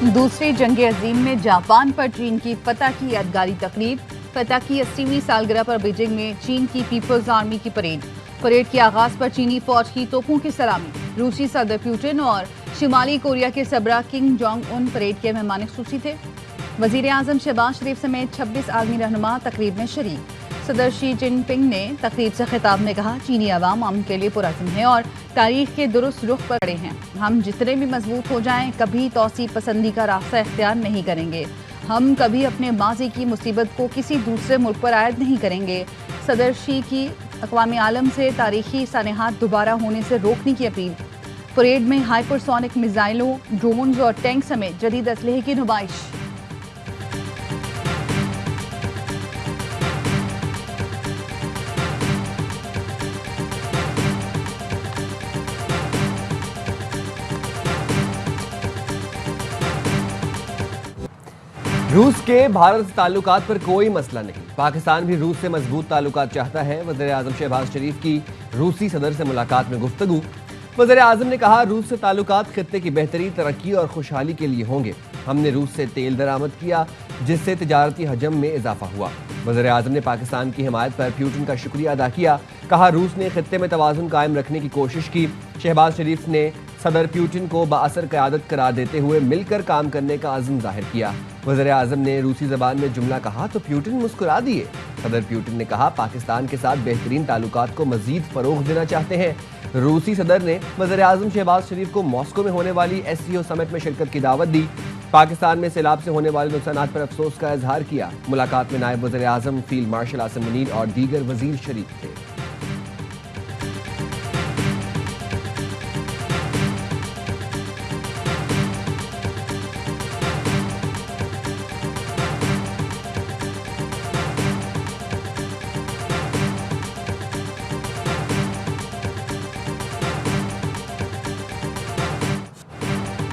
दूसरी जंग अजीम में जापान पर चीन की फतह की यादगारी तकरीब। फतह की 80वीं सालगिरह पर बीजिंग में चीन की पीपल्स आर्मी की परेड के आगाज पर चीनी फौज की तोपों की सलामी। रूसी सदर पुतिन और शुमाली कोरिया के सरबराह किम जोंग उन परेड के मेहमान खुसूसी थे। वजीर आजम शहबाज शरीफ समेत 26 आलमी रहनुमा तकरीब में शरीक। सदर शी जिनपिंग ने तकरीब से खिताब में कहा, चीनी अवाम अमन के लिए पुरअज़्म है और तारीख के दुरुस्त रुख पर खड़े हैं। हम जितने भी मजबूत हो जाएं, कभी तौसीब पसंदी का रास्ता इख्तियार नहीं करेंगे। हम कभी अपने माजी की मुसीबत को किसी दूसरे मुल्क पर आयद नहीं करेंगे। सदर शी की अक़वाम आलम से तारीखी सानेहात दोबारा होने से रोकने की अपील। परेड में हाइपरसोनिक मिसाइलों, ड्रोन्स और टैंक समेत जदीद असलहे की नुमाइश। रूस के भारत से ताल्लुकात पर कोई मसला नहीं। पाकिस्तान भी रूस से मजबूत ताल्लुकात चाहता है। वज़ीर आज़म शहबाज शरीफ की रूसी सदर से मुलाकात में गुफ्तगू। वज़ीर आज़म ने कहा, रूस से ताल्लुकात खित्ते की बेहतरी, तरक्की और खुशहाली के लिए होंगे। हमने रूस से तेल दरामद किया जिससे तिजारती हजम में इजाफा हुआ। वज़ीर आज़म ने पाकिस्तान की हिमायत पर पुतिन का शुक्रिया अदा किया। कहा, रूस ने खित्ते में तवाज़ुन कायम रखने की कोशिश की। शहबाज शरीफ ने सदर पुतिन को बाअसर क़यादत करार देते हुए मिलकर काम करने का अज़्म ज़ाहिर किया। वज़ीर आज़म ने रूसी ज़बान में जुमला कहा तो पुतिन मुस्कुरा दिए। सदर पुतिन ने कहा, पाकिस्तान के साथ बेहतरीन ताल्लुकात को मज़ीद फ़रोग़ देना चाहते हैं। रूसी सदर ने वज़ीर आज़म शहबाज शरीफ को मॉस्को में होने वाली SCO समिट में शिरकत की दावत दी। पाकिस्तान में सैलाब से होने वाले नुकसानात पर अफसोस का इजहार किया। मुलाकात में नायब वज़ीर आज़म, फील्ड मार्शल आसिम मुनीर और दीगर वज़ीर शरीक थे।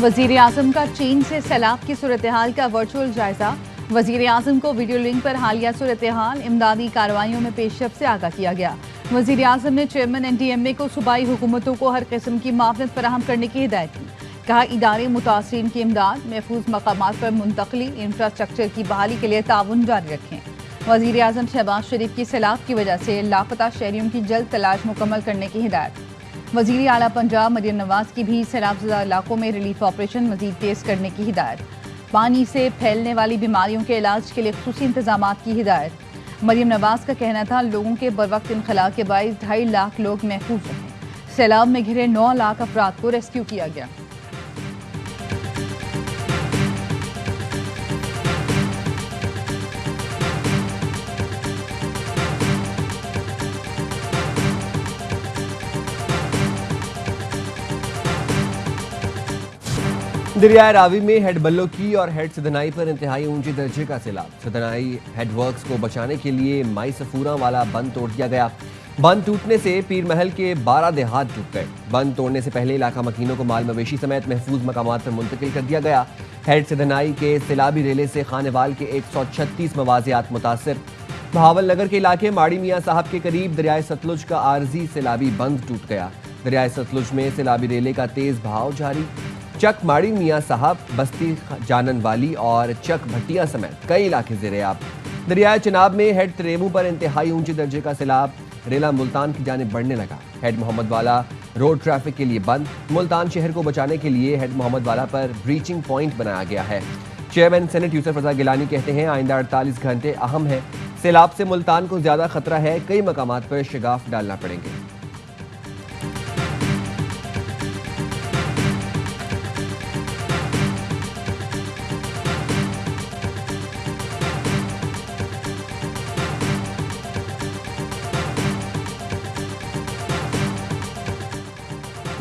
वज़ीर आज़म का चीन से सैलाब की सूरत हाल का वर्चुअल जायजा। वज़ीर आज़म को वीडियो लिंक पर हालिया सूरत हाल, इमदादी कार्रवाइयों में पेशरफ से आगाह किया गया। वज़ीर आज़म ने चेयरमैन NTMA को सूबाई हुकूमतों को हर किस्म की मावनत फराहम करने की हिदायत की। कहा, इदारे मुतासरीन की इमदाद, महफूज मकामात पर मुंतकली, इंफ्रास्ट्रक्चर की बहाली के लिए ताउन जारी रखें। वज़ीर आज़म शहबाज शरीफ की सैलाब की वजह से लापता शहरियों की जल्द तलाश मुकम्मल करने की हिदायत। वज़ीर आला पंजाब मरियम नवाज की भी सैलाबज़दा इलाकों में रिलीफ ऑपरेशन मज़ीद तेज़ करने की हिदायत। पानी से फैलने वाली बीमारियों के इलाज के लिए ख़ुसूसी इंतज़ामात की हिदायत। मरियम नवाज का कहना था, लोगों के बरवक्त इनखला के बाइस 2.5 लाख लोग महफूज रहे। सैलाब में घिरे 9 लाख अफराद को रेस्क्यू किया गया। दरियाए रावी में हेड बल्लो की और हेड सिदनाई पर इंतहाई ऊंचे दर्जे का सैलाब। सिदनाई हेड वर्क्स को बचाने के लिए माई सफूरा वाला बंद तोड़ दिया गया। बंद टूटने से पीर महल के 12 देहात डूब गए। बंद तोड़ने से पहले इलाका मकीनों को माल मवेशी समेत महफूज मकामात पर मुंतकिल कर दिया गया। हेड सिदनाई के सैलाबी रेले से खानेवाल के 136 मवाजियात मुतासर। बहावल नगर के इलाके माड़ी मियाँ साहब के करीब दरियाए सतलुज का आरजी सैलाबी बंद टूट गया। दरियाए सतलुज में सैलाबी रेले का तेज बहाव जारी। चक माड़ी मियाँ साहब, बस्ती जानन वाली और चक भट्टियां समेत कई इलाके ज़ेर-ए-आब। दरियाए चिनाब में हेड त्रेमू पर इंतहाई ऊंचे दर्जे का सैलाब। रेला मुल्तान की जानिब बढ़ने लगा। हेड मोहम्मद वाला रोड ट्रैफिक के लिए बंद। मुल्तान शहर को बचाने के लिए हेड मोहम्मद वाला पर ब्रीचिंग पॉइंट बनाया गया है। चेयरमैन सेनेट यूसुफ रजा गिलानी कहते हैं, आइंदा 48 घंटे अहम है। सैलाब से मुल्तान को ज्यादा खतरा है। कई मकामात पर शगाफ डालना पड़ेंगे।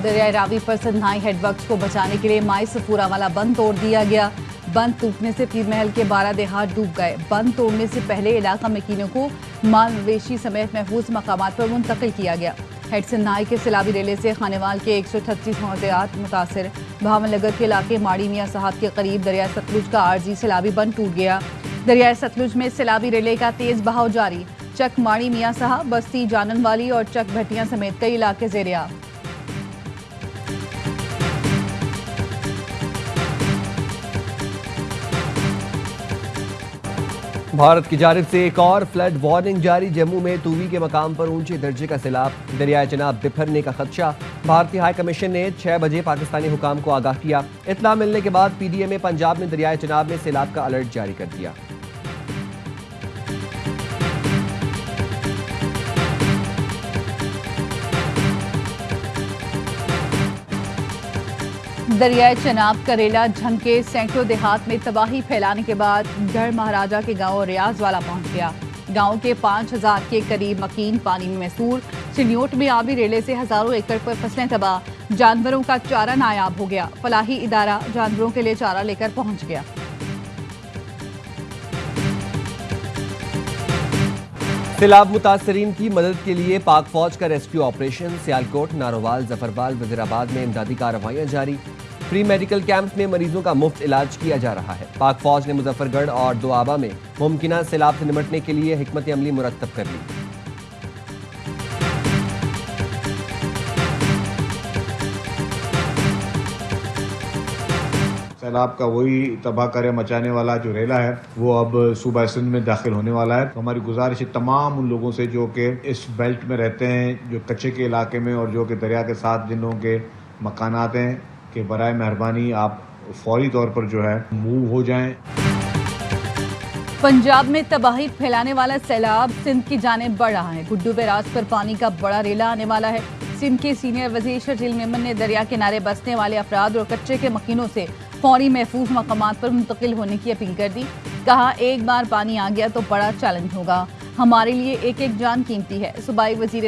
दरियाए रावी पर सिदनाई हेडवर्क्स को बचाने के लिए माई सफूरा वाला बंद तोड़ दिया गया। बंद टूटने से पीर महल के 12 देहात डूब गए। बंद तोड़ने से पहले इलाका मकीनों को माल मवेशी समेत महफूज मकामात पर मुंतकिल किया गया। हेड सिदनाई के सैलाबी रेले से खानेवाल के 136 मवाजियात मुतासर। बहावल नगर के इलाके माड़ी मियाँ साहब के करीब दरिया सतलुज का आरजी सैलाबी बंद टूट गया। दरियाए सतलुज में सैलाबी रेले का तेज बहाव जारी। चक माड़ी मियाँ साहब, बस्ती जानन वाली और चक भट्टियां समेत कई इलाके ज़ेर-ए-आब। بھارت کی جانب سے ایک اور فلڈ وارننگ جاری، جموں میں تووی کے مقام پر اونچے درجے کا سیلاب، دریائے چناب بکھرنے کا خدشہ۔ بھارتی ہائی کمیشن نے 6 بجے پاکستانی حکام کو آگاہ کیا، اطلاع ملنے کے بعد پی ڈی ایم نے پنجاب میں دریائے چناب میں سیلاب کا الرٹ جاری کر دیا۔ دریائے چناب کریلا جھنکے سینکڑوں دیہات میں تباہی پھیلانے کے بعد گڑھ مہاراجہ کے گاؤں ریاض والا پہنچ گیا۔ گاؤں کے 5000 کے قریب مکین پانی میں محصور، چنیوٹ میں آبی ریلے سے ہزاروں ایکڑ پر فصلیں تباہ، جانوروں کا چارہ نایاب ہو گیا۔ فلاحی ادارہ جانوروں کے لیے چارہ لے کر پہنچ گیا۔ سیلاب متاثرین کی مدد کے لیے پاک فوج کا ریسکیو آپریشن، سیالکوٹ، نارووال، ظفربال، وزیرآباد میں امدادی کارروائیاں جاری۔ فری میڈیکل کیمپ میں مریضوں کا مفت علاج کیا جا رہا ہے۔ پاک فوج نے مظفر گڑھ اور دوآبا میں ممکنہ سیلاب سے نمٹنے کے لیے حکمت عملی مرتب کر لی۔ سیلاب کا وہی تباہ کرے مچانے والا جو ریلا ہے وہ اب صوبہ سندھ میں داخل ہونے والا ہے۔ تو ہماری گزارش ہے تمام ان لوگوں سے جو کہ اس بیلٹ میں رہتے ہیں، جو کچے کے علاقے میں اور جو کہ دریا کے ساتھ جن لوگوں کے مکانات ہیں، کہ برائے مہربانی آپ فوری طور پر جو ہے موو ہو جائیں۔ پنجاب میں تباہی پھیلانے والا سیلاب سندھ کی جانب بڑھ رہا ہے۔ گڈو بیراج پر پانی کا بڑا ریلا آنے والا ہے۔ سندھ کے سینئر وزیر شرجیل میمن نے دریا کنارے بسنے والے افراد اور کچے کے مکینوں سے فوری محفوظ مقامات پر منتقل ہونے کی اپیل کر دی۔ کہا ایک بار پانی آ گیا تو بڑا چیلنج ہوگا، ہمارے لیے ایک ایک جان قیمتی ہے۔ صوبائی وزیر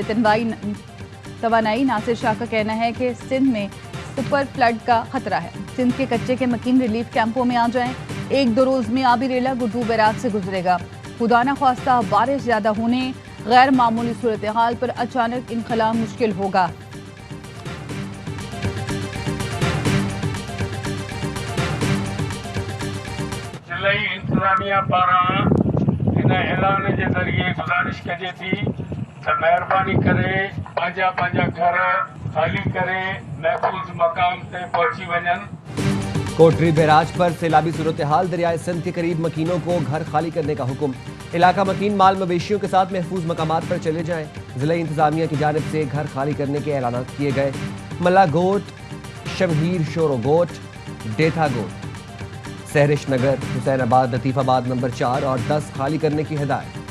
توانائی ناصر شاہ کا کہنا ہے کہ سندھ میں سپر فلڈ کا خطرہ ہے۔ سندھ کے کچے کے مکین ریلیف کیمپوں میں آ جائیں۔ 1-2 روز میں آبی ریلا گڈو بیراج سے گزرے گا۔ خدا نخواستہ بارش زیادہ ہونے، غیر معمولی صورتحال پر اچانک انخلا مشکل ہوگا۔ ضلعی انتظامیہ پاران ان اعلان کے ذریعے گزارش کجے تھی تو مہربانی کرے پانجا گھر خالی کرے محفوظ مقام تے پہنچی ونن۔ کوٹری بیراج پر سیلابی صورتحال، دریائے سندھ کے قریب مکینوں کو گھر خالی کرنے کا حکم۔ علاقہ مکین مال مویشیوں کے ساتھ محفوظ مقامات پر چلے جائیں۔ ضلعی انتظامیہ کی جانب سے گھر خالی کرنے کے اعلانات کیے گئے۔ ملا گوٹ، شمہیر شورو گوٹ، ڈیتھا گوٹ، سہرش نگر، حسین آباد، لطیف آباد نمبر 4 اور 10 خالی کرنے کی ہدایت۔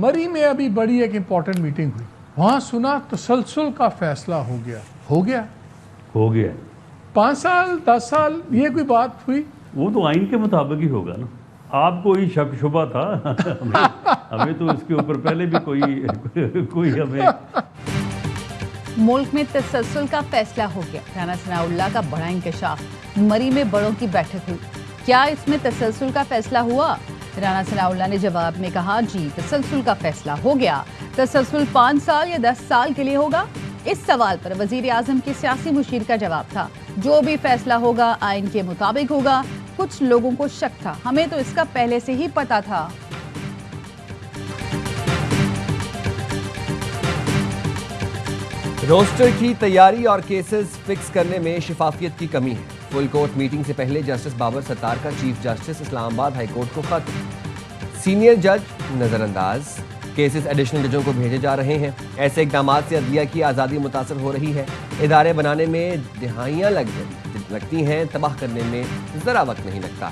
مری میں ابھی بڑی ایک امپورٹنٹ میٹنگ ہوئی، وہاں سنا تسلسل کا فیصلہ ہو گیا 5 سال 10 سال یہ کوئی بات ہوئی؟ وہ تو آئین کے مطابق ہی ہوگا نا۔ آپ کو ہی شک شبہ تھا، ہمیں تو اس کے اوپر پہلے بھی کوئی ہمیں۔ ملک میں تسلسل کا فیصلہ ہو گیا، رانا ثناء اللہ کا بڑا انکشاف۔ مری میں بڑوں کی بیٹھک ہوئی، کیا اس میں تسلسل کا فیصلہ ہوا؟ رانا ثناء اللہ نے جواب میں کہا جی تسلسل کا فیصلہ ہو گیا۔ تسلسل 5 سال یا 10 سال کے لیے ہوگا؟ اس سوال پر وزیر اعظم کے سیاسی مشیر کا جواب تھا جو بھی فیصلہ ہوگا آئین کے مطابق ہوگا۔ کچھ لوگوں کو شک تھا، ہمیں تو اس کا پہلے سے ہی پتا تھا۔ روسٹر کی تیاری اور کیسز فکس کرنے میں شفافیت کی کمی ہے۔ فل کورٹ میٹنگ سے پہلے جسٹس بابر ستار کا چیف جسٹس اسلام آباد ہائی کورٹ کو خط، سینئر جج نظر انداز، کیسز ایڈیشنل ججوں کو بھیجے جا رہے ہیں۔ ایسے اقدامات سے عدلیہ کی آزادی متاثر ہو رہی ہے۔ ادارے بنانے میں دہائیاں لگتی ہیں، تباہ کرنے میں ذرا وقت نہیں لگتا۔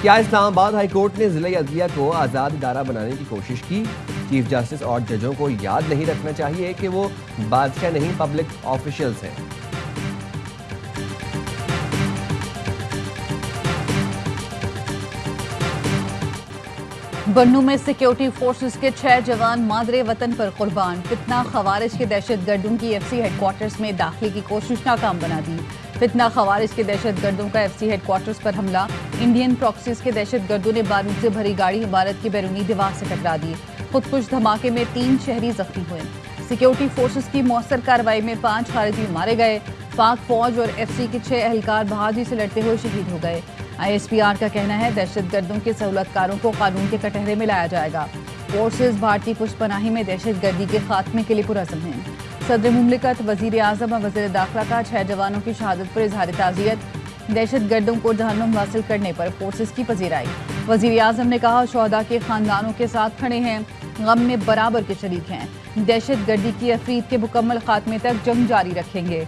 کیا اسلام آباد ہائی کورٹ نے ضلعی عدلیہ کو آزاد ادارہ بنانے کی کوشش کی؟ چیف جسٹس اور ججوں کو یاد نہیں رکھنا چاہیے کہ وہ بادشاہ نہیں، پبلک آفیشلز ہیں۔ بنوں میں سیکیورٹی فورسز کے 6 جوان مادر وطن پر قربان۔ فتنہ خوارج کے دہشت گردوں کی ایف سی ہیڈ کوارٹرز میں داخلے کی کوشش ناکام بنا دی۔ فتنہ خوارج کے دہشت گردوں کا ایف سی ہیڈ کوارٹرز پر حملہ، انڈین پراکسیز کے دہشت گردوں نے بارود سے بھری گاڑی عمارت کی بیرونی دیوار سے ٹکرا دی۔ خودکش دھماکے میں 3 شہری زخمی ہوئے۔ سیکیورٹی فورسز کی مؤثر کارروائی میں 5 خارجی مارے گئے۔ پاک فوج اور ایف سی کے 6 اہلکار بہادری سے لڑتے ہوئے شہید ہو گئے۔ آئی ایس پی آر کا کہنا ہے دہشت گردوں کے سہولت کاروں کو قانون کے کٹہرے میں لایا جائے گا۔ فورسز بھارتی پشت پناہی میں دہشت گردی کے خاتمے کے لیے پرعزم ہیں۔ सदर मुमलिकत वजीर आजम और वजीर दाखिला का 6 जवानों की शहादत पर इजहार ताज़ियत। दहशत गर्दों को जहन्नुम हासिल करने पर फोर्सेस की पजीराई। वजीर आजम ने कहा शोहदा के खानदानों के साथ खड़े हैं, गम में बराबर के शरीक हैं। दहशत गर्दी की अफरीद के मुकम्मल खात्मे तक जंग जारी रखेंगे।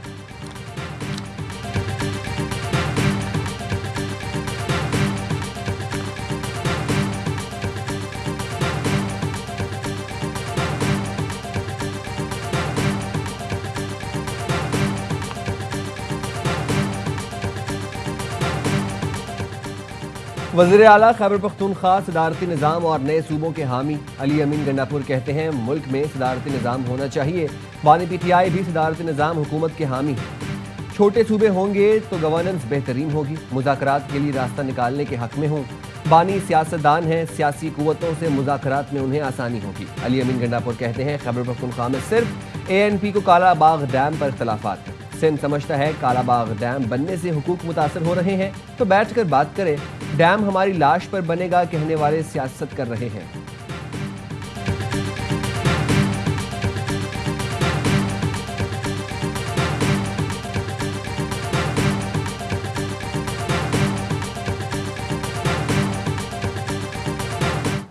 वज़ीर आला खैबर पख्तूनख्वा सदारती निज़ाम और नए सूबों के हामी अली अमीन गंडापुर कहते हैं मुल्क में सदारती निज़ाम होना चाहिए। बानी PTI भी सदारती निज़ाम हुकूमत के हामी हैं। छोटे सूबे होंगे तो गवर्नेंस बेहतरीन होगी। मुज़ाकरात के लिए रास्ता निकालने के हक में हूँ। बानी सियासतदान हैं, सियासी कुव्वतों से मुज़ाकरात में उन्हें आसानी होगी। अली अमीन गंडापुर कहते हैं खैबर पख्तूनख्वा में सिर्फ ANP को काला बाग डैम पर इख्तलाफात हैं। सिंध समझता है काला बाग डैम बनने से हुकूक मुतासर हो रहे हैं तो बैठ कर बात करें। डैम हमारी लाश पर बनेगा कहने वाले सियासत कर रहे हैं।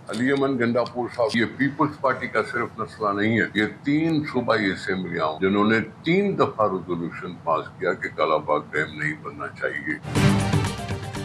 अली अमीन गंडापुर साहब, ये पीपल्स पार्टी का सिर्फ मसला नहीं है, ये 3 सूबाई असेंबलियां जिन्होंने 3 दफा रेजोल्यूशन पास किया कि कालाबाग डैम नहीं बनना चाहिए।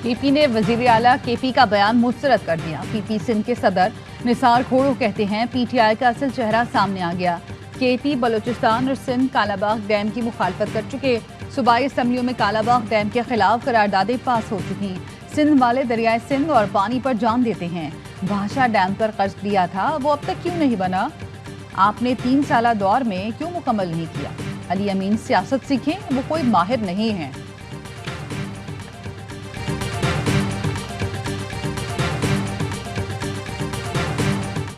PP ने वजीर आला KP का बयान मुस्तरद कर दिया। PP सिंध के सदर निसार खोड़ो कहते हैं PTI का असल चेहरा सामने आ गया। KP बलूचिस्तान और सिंध कालाबाग डैम की मुखालफत कर चुके। सूबाई असम्बलियों में कालाबाग डैम के खिलाफ करारदादें पास हो चुकी। सिंध वाले दरियाए सिंध और पानी पर जान देते हैं। भाषा डैम पर कर्ज लिया था, वो अब तक क्यों नहीं बना? आपने 3 साला दौर में क्यों मुकम्मल नहीं किया? अली अमीन सियासत सीखें, वो कोई माहिर नहीं है।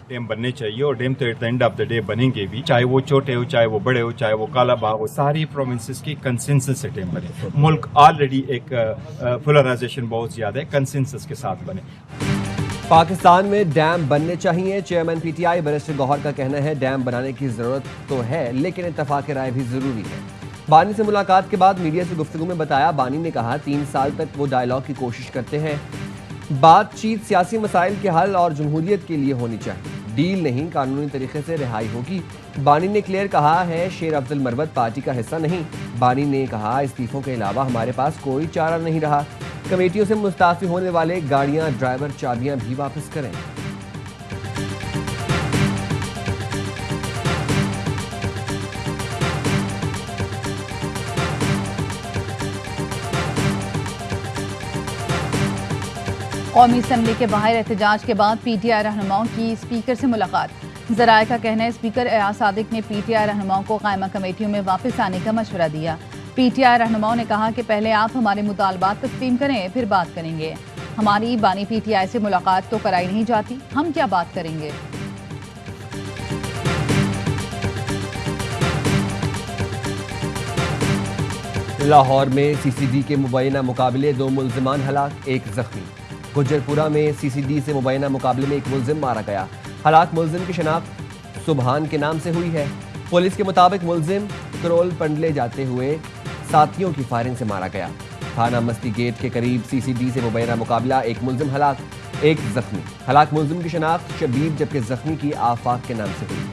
डैम बनने चाहिए और डैम तो at the end of the day बनेंगे भी, चाहे वो छोटे हो, चाहे वो बड़े हो, चाहे वो काला बाग हो। सारी प्रोविंसेस की कंसेंसस से डैम बने। मुल्क ऑलरेडी एक पोलराइजेशन बहुत ज्यादा है, कंसेंसस के साथ बने। पाकिस्तान में डैम बनने चाहिए। चेयरमैन PTI बैरिस्टर गौहर का कहना है डैम बनाने की जरूरत तो है लेकिन इत्तफाक राय भी जरूरी है। बानी से मुलाकात के बाद मीडिया से गुफ्तगू में बताया बानी ने कहा 3 साल तक वो डायलॉग की कोशिश करते हैं। बातचीत सियासी मसाइल के हल और जमहूरियत के लिए होनी चाहिए, डील नहीं कानूनी तरीके से रिहाई होगी। बानी ने क्लियर कहा है शेर अफजल मरवत पार्टी का हिस्सा नहीं। बानी ने कहा इस्तीफों के अलावा हमारे पास कोई चारा नहीं रहा। कमेटियों से मुस्ताफी होने वाले गाड़ियां, ड्राइवर, चाबियां भी वापस करें। कौमी असम्बली के बाहर एहतजाज के बाद PTI रहनुमाओं की स्पीकर से मुलाकात। ज़राए का कहना है स्पीकर एयाज सादिक ने PTI रहनुमाओं को कायमा कमेटियों में वापस आने का मशवरा दिया। PTI रहनुमाओं ने कहा कि पहले आप हमारे मुतालबात तस्लीम करें फिर बात करेंगे। हमारी बानी PTI से मुलाकात तो कराई नहीं जाती, हम क्या बात करेंगे? लाहौर में CCD के मुबैना मुकाबले 2 मुल्जिमान हलाक, 1 जख्मी। गुजरपुरा में CCD से मुबैना मुकाबले में 1 मुल्जिम मारा गया। हलाक मुल्जिम की शनाख्त सुबहान के नाम से हुई है। पुलिस के मुताबिक मुल्जिम करोल पंडले जाते हुए साथियों की फायरिंग से मारा गया। थाना मस्ती गेट के करीब CCD से मुबैना मुकाबला, 1 मुल्जिम हलाक, 1 जख्मी। हलाक मुल्जिम की शनाख्त शबीर जबकि जख्मी की आफाक के नाम से हुई।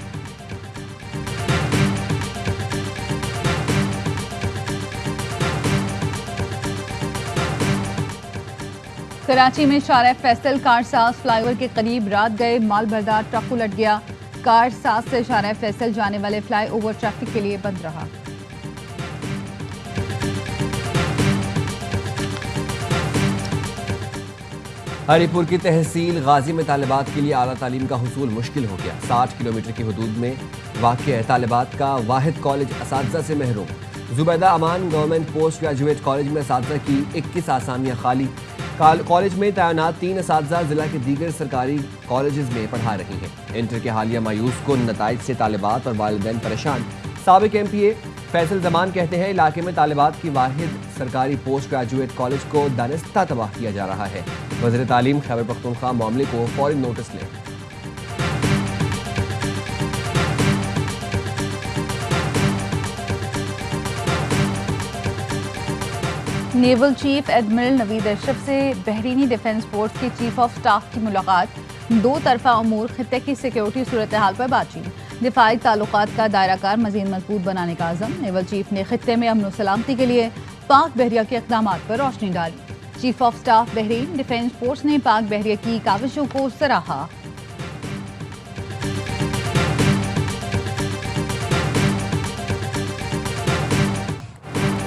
कराची में शाहराह फैसल कारसाज फ्लाईओवर के करीब रात गए माल बरदार ट्रक उलट गया। कारसाज से शाहराह फैसल जाने वाले फ्लाईओवर ट्रैफिक के लिए बंद रहा। हरीपुर की तहसील गाजी में तालिबात के लिए आला तालीम का हुसूल मुश्किल हो गया। 60 किलोमीटर की हदूद में वाक़ तालिबात का वाहिद कॉलेज असातिज़ा से महरूम। जुबैदा अमान गवर्नमेंट पोस्ट ग्रेजुएट कॉलेज में असातिज़ा की 21 आसामियाँ खाली। कॉलेज में तैनात 3 असातिज़ा जिला के दीगर सरकारी कॉलेजेस में पढ़ा रही हैं। इंटर के हालिया मायूस कुन नताइज से तालिबात और वालिदैन परेशान। साबिक MPA फैसल जमान कहते हैं इलाके में तालिबात की वाहिद सरकारी पोस्ट ग्रेजुएट कॉलेज को दानिस्ता तबाह किया जा रहा है। वज़ीर तालीम खैबर पख्तूनख्वा मामले को फौरी नोटिस लें। نیول چیف ایڈمرل نوید اشرف سے بحرینی ڈیفنس فورس کے چیف آف سٹاف کی ملاقات، دو طرفہ امور، خطے کی سیکیورٹی صورتحال پر بات چیت، دفاعی تعلقات کا دائرہ کار مزید مضبوط بنانے کا عزم۔ نیول چیف نے خطے میں امن و سلامتی کے لیے پاک بحریہ کے اقدامات پر روشنی ڈالی۔ Chief of staff Bahrain defence force نے پاک بحریہ کی کاوشوں کو سراہا۔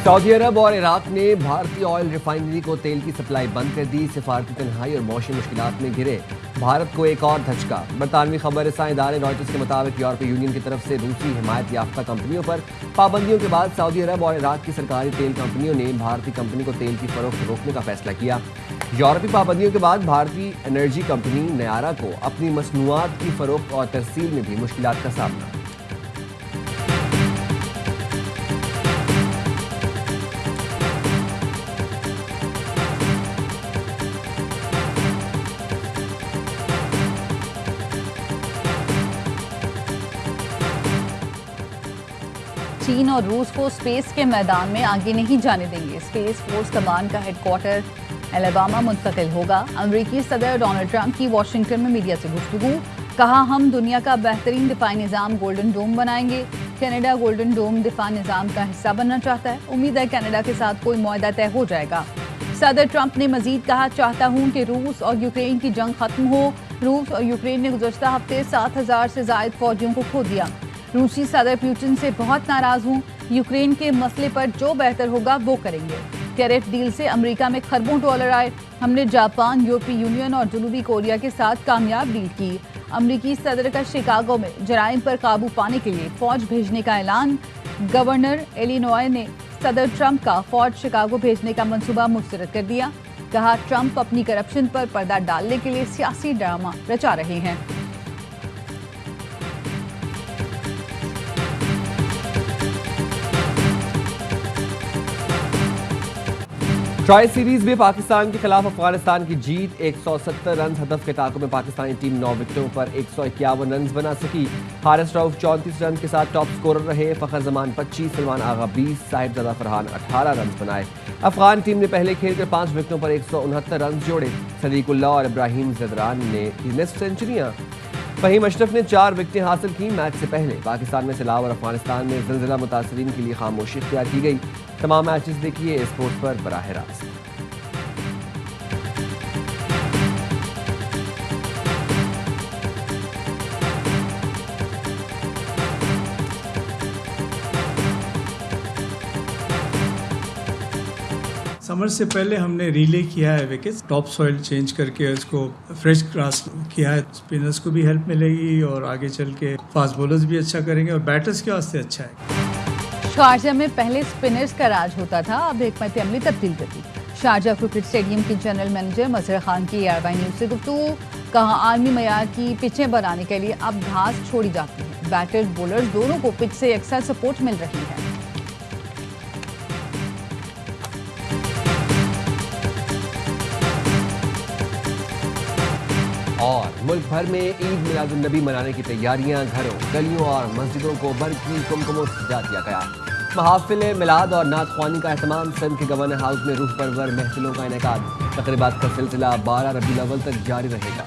سعودی عرب اور عراق نے بھارتی آئل ریفائنری کو تیل کی سپلائی بند کر دی۔ سفارتی تنہائی اور معاشی مشکلات میں گھرے بھارت کو ایک اور دھچکا۔ برطانوی خبر رساں ادارے رائٹرز کے مطابق یورپی یونین کی طرف سے روسی حمایت یافتہ کمپنیوں پر پابندیوں کے بعد سعودی عرب اور عراق کی سرکاری تیل کمپنیوں نے بھارتی کمپنی کو تیل کی فروخت روکنے کا فیصلہ کیا۔ یورپی پابندیوں کے بعد بھارتی انرجی کمپنی نیارا کو اپنی مصنوعات کی فروخت اور ترسیل میں بھی مشکلات کا سامنا۔ چین اور روس کو اسپیس کے میدان میں آگے نہیں جانے دیں گے۔ اسپیس فورس کمان کا ہیڈ کوارٹر الاباما منتقل ہوگا۔ امریکی صدر ڈونلڈ ٹرمپ کی واشنگٹن میں میڈیا سے گفتگو، کہا ہم دنیا کا بہترین دفاعی نظام گولڈن ڈوم بنائیں گے۔ کینیڈا گولڈن ڈوم دفاع نظام کا حصہ بننا چاہتا ہے، امید ہے کینیڈا کے ساتھ کوئی معاہدہ طے ہو جائے گا۔ صدر ٹرمپ نے مزید کہا، چاہتا ہوں کہ روس اور یوکرین کی جنگ ختم ہو۔ روس اور یوکرین نے گزشتہ ہفتے 7,000 سے زائد فوجیوں کو کھو دیا۔ روسی صدر پیوٹن سے بہت ناراض ہوں، یوکرین کے مسئلے پر جو بہتر ہوگا وہ کریں گے۔ ٹیرف ڈیل سے امریکہ میں کھربوں ڈالر آئے، ہم نے جاپان، یورپی یونین اور جنوبی کوریا کے ساتھ کامیاب ڈیل کی۔ امریکی صدر کا شکاگو میں جرائم پر قابو پانے کے لیے فوج بھیجنے کا اعلان۔ گورنر ایلینوائے نے صدر ٹرمپ کا فوج شکاگو بھیجنے کا منصوبہ مسترد کر دیا، کہا ٹرمپ اپنی کرپشن پر پردہ ڈالنے کے لیے سیاسی ڈرامہ رچا رہے ہیں۔ ٹرائی سیریز میں پاکستان کے خلاف افغانستان کی جیت، 170 رنز ہدف کے تعاقب میں پاکستانی ٹیم 9 وکٹوں پر 151 رنز بنا سکی۔ حارث رؤف 34 رنز کے ساتھ ٹاپ سکورر رہے، فخر زمان 25، سلمان آغا 20، صاحبزادہ فرحان 18 رنز بنائے۔ افغان ٹیم نے پہلے کھیل کر 5 وکٹوں پر 169 رنز جوڑے۔ صدیق اللہ اور ابراہیم زدران نے کی نصف سینچریاں۔ فہیم اشرف نے 4 وکٹیں حاصل کی۔ میچ سے پہلے پاکستان میں سیلاب اور افغانستان میں زلزلہ متاثرین کے لیے خاموشی اختیار کی گئی۔ تمام میچز دیکھیے اسپورٹس پر براہ راست۔ سمر سے پہلے ہم نے ریلے کیا ہے وکٹس، ٹاپ سوئل چینج کر کے اس کو فریش گراس کیا ہے۔ اسپنرز کو بھی ہیلپ ملے گی اور آگے چل کے فاسٹ بولرز بھی اچھا کریں گے اور بیٹرز کے واسطے اچھا ہے۔ شارجہ میں پہلے اسپنرز کا راج ہوتا تھا، اب حکمت عملی تبدیل کر دی۔ شارجہ کرکٹ اسٹیڈیم کے جنرل مینیجر مظہر خان کی ARY نیوز سے گفتگو، کہا عالمی معیار کی پچیں بنانے کے لیے اب گھاس چھوڑی جاتی ہے، بیٹرز بولرز دونوں کو پچ سے یکساں سپورٹ مل رہی ہے۔ اور ملک بھر میں عید میلاد النبی منانے کی تیاریاں، گھروں، گلیوں اور مسجدوں کو برقی کمکموں سے سجا دیا گیا۔ محافل میلاد اور نعت خوانی کا اہتمام، سندھ کے گورنر ہاؤس میں روح پرور محفلوں کا انعقاد۔ تقریبات کا سلسلہ 12 ربیع الاول تک جاری رہے گا۔